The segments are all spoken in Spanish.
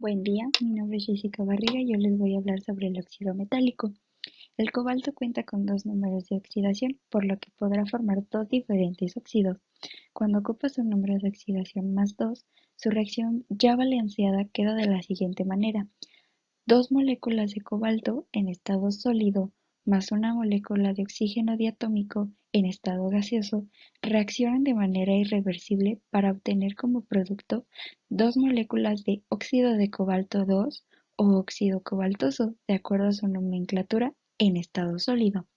Buen día, mi nombre es Jessica Barriga y yo les voy a hablar sobre el óxido metálico. El cobalto cuenta con dos números de oxidación, por lo que podrá formar dos diferentes óxidos. Cuando ocupa su número de oxidación más 2, su reacción ya balanceada queda de la siguiente manera. Dos moléculas de cobalto en estado sólido más una molécula de oxígeno diatómico en estado gaseoso reaccionan de manera irreversible para obtener como producto dos moléculas de óxido de cobalto 2 o óxido cobaltoso, de acuerdo a su nomenclatura en estado sólido.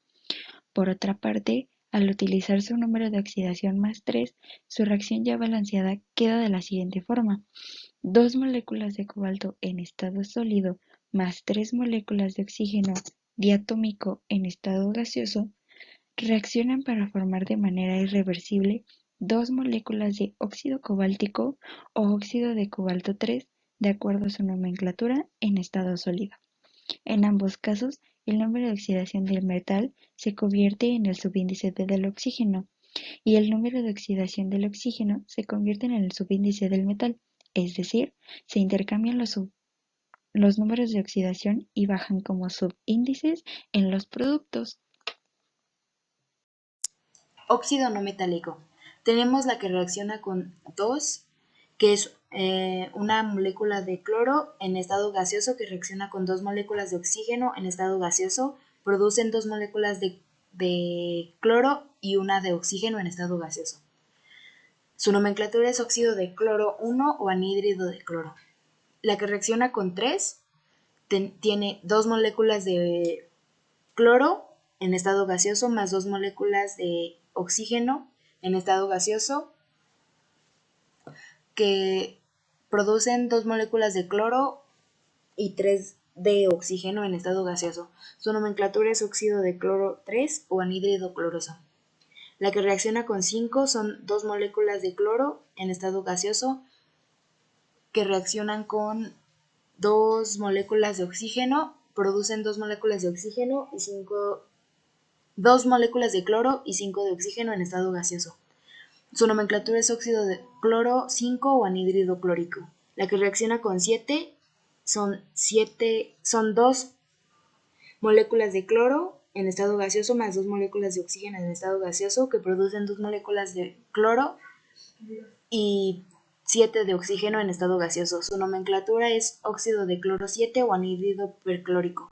Por otra parte, al utilizar su número de oxidación más 3, su reacción ya balanceada queda de la siguiente forma. Dos moléculas de cobalto en estado sólido más tres moléculas de oxígeno diatómico en estado gaseoso reaccionan para formar de manera irreversible dos moléculas de óxido cobáltico o óxido de cobalto 3, de acuerdo a su nomenclatura en estado sólido. En ambos casos, el número de oxidación del metal se convierte en el subíndice del oxígeno y el número de oxidación del oxígeno se convierte en el subíndice del metal, es decir, se intercambian los números de oxidación y bajan como subíndices en los productos. Óxido no metálico. Tenemos la que reacciona con 2, que es una molécula de cloro en estado gaseoso que reacciona con dos moléculas de oxígeno en estado gaseoso, producen dos moléculas de cloro y una de oxígeno en estado gaseoso. Su nomenclatura es óxido de cloro 1 o anhídrido de cloro. La que reacciona con 3 tiene dos moléculas de cloro en estado gaseoso más dos moléculas de oxígeno en estado gaseoso que producen dos moléculas de cloro y 3 de oxígeno en estado gaseoso. Su nomenclatura es óxido de cloro 3 o anhídrido cloroso. La que reacciona con 5 son dos moléculas de cloro en estado gaseoso que reaccionan con dos moléculas de oxígeno, producen dos moléculas de oxígeno y 2 moléculas de cloro y 5 de oxígeno en estado gaseoso. Su nomenclatura es óxido de cloro 5 o anhídrido clórico. La que reacciona con 7 son 2 moléculas de cloro en estado gaseoso más 2 moléculas de oxígeno en estado gaseoso que producen 2 moléculas de cloro y 7 de oxígeno en estado gaseoso. Su nomenclatura es óxido de cloro 7 o anhídrido perclórico.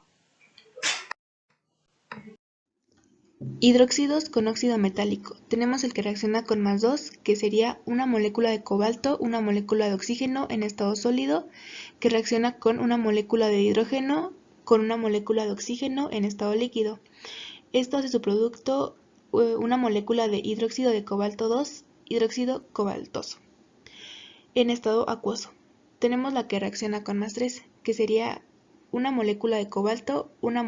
Hidróxidos con óxido metálico. Tenemos el que reacciona con más 2, que sería una molécula de cobalto, una molécula de oxígeno en estado sólido, que reacciona con una molécula de hidrógeno con una molécula de oxígeno en estado líquido. Esto hace su producto una molécula de hidróxido de cobalto 2, hidróxido cobaltoso, en estado acuoso. Tenemos la que reacciona con más 3, que sería una molécula de cobalto, una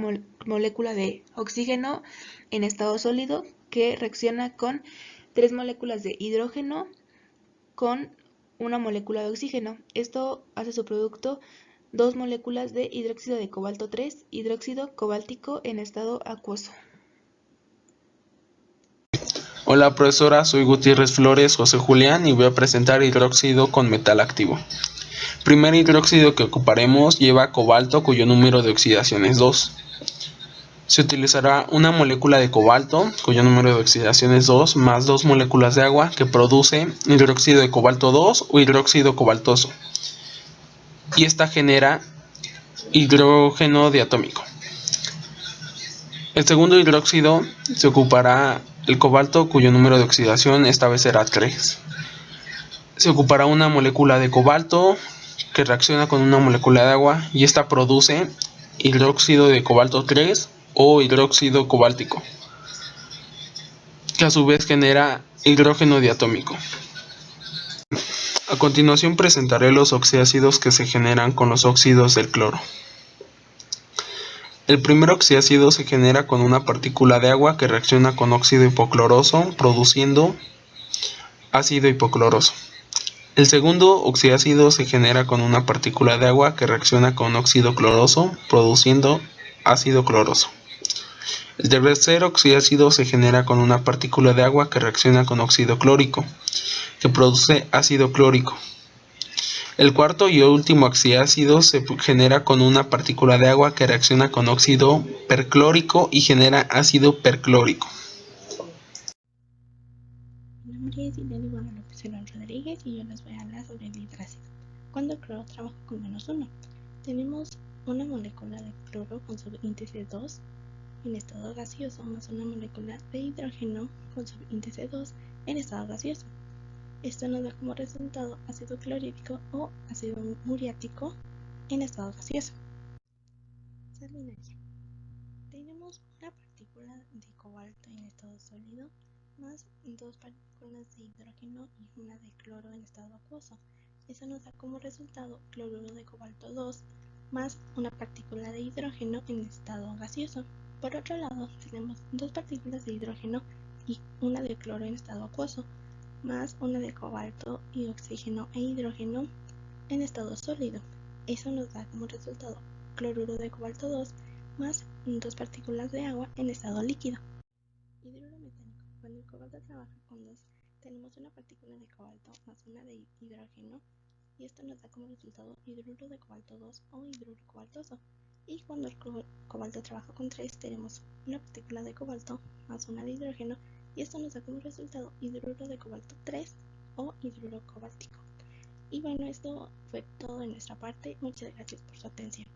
molécula de oxígeno en estado sólido que reacciona con 3 moléculas de hidrógeno con una molécula de oxígeno. Esto hace su producto 2 moléculas de hidróxido de cobalto 3, hidróxido cobáltico en estado acuoso. Hola profesora, soy Gutiérrez Flores José Julián y voy a presentar hidróxido con metal activo. Primer hidróxido que ocuparemos lleva cobalto cuyo número de oxidación es 2. Se utilizará una molécula de cobalto cuyo número de oxidación es 2 más 2 moléculas de agua que produce hidróxido de cobalto 2 o hidróxido cobaltoso. Y esta genera hidrógeno diatómico. El segundo hidróxido se ocupará el cobalto cuyo número de oxidación esta vez será 3. Se ocupará una molécula de cobalto que reacciona con una molécula de agua y esta produce hidróxido de cobalto 3 o hidróxido cobáltico, que a su vez genera hidrógeno diatómico. A continuación presentaré los oxiácidos que se generan con los óxidos del cloro. El primer oxiácido se genera con una partícula de agua que reacciona con óxido hipocloroso, produciendo ácido hipocloroso. El segundo oxiácido se genera con una partícula de agua que reacciona con óxido cloroso, produciendo ácido cloroso. El tercer oxiácido se genera con una partícula de agua que reacciona con óxido clórico, que produce ácido clórico. El cuarto y último oxiácido se genera con una partícula de agua que reacciona con óxido perclórico y genera ácido perclórico. Mi nombre es Hilary Guadalupe Cerón Rodríguez y yo les voy a hablar sobre el hidrácido. Cuando el cloro trabaja con -1, tenemos una molécula de cloro con subíndice 2 en estado gaseoso más una molécula de hidrógeno con subíndice 2 en estado gaseoso. Esto nos da como resultado ácido clorhídrico o ácido muriático en estado gaseoso. Salinaria. Tenemos una partícula de cobalto en estado sólido más dos partículas de hidrógeno y una de cloro en estado acuoso. Eso nos da como resultado cloruro de cobalto 2 más una partícula de hidrógeno en estado gaseoso. Por otro lado, tenemos dos partículas de hidrógeno y una de cloro en estado acuoso, más una de cobalto y oxígeno e hidrógeno en estado sólido. Eso nos da como resultado cloruro de cobalto 2 más dos partículas de agua en estado líquido. Hidruro metálico. Cuando el cobalto trabaja con 2, tenemos una partícula de cobalto más una de hidrógeno y esto nos da como resultado hidruro de cobalto 2 o hidruro cobaltoso. Y cuando el cobalto trabaja con 3, tenemos una partícula de cobalto más una de hidrógeno y esto nos da como resultado hidruro de cobalto 3 o hidruro cobáltico. Y bueno, esto fue todo de nuestra parte. Muchas gracias por su atención.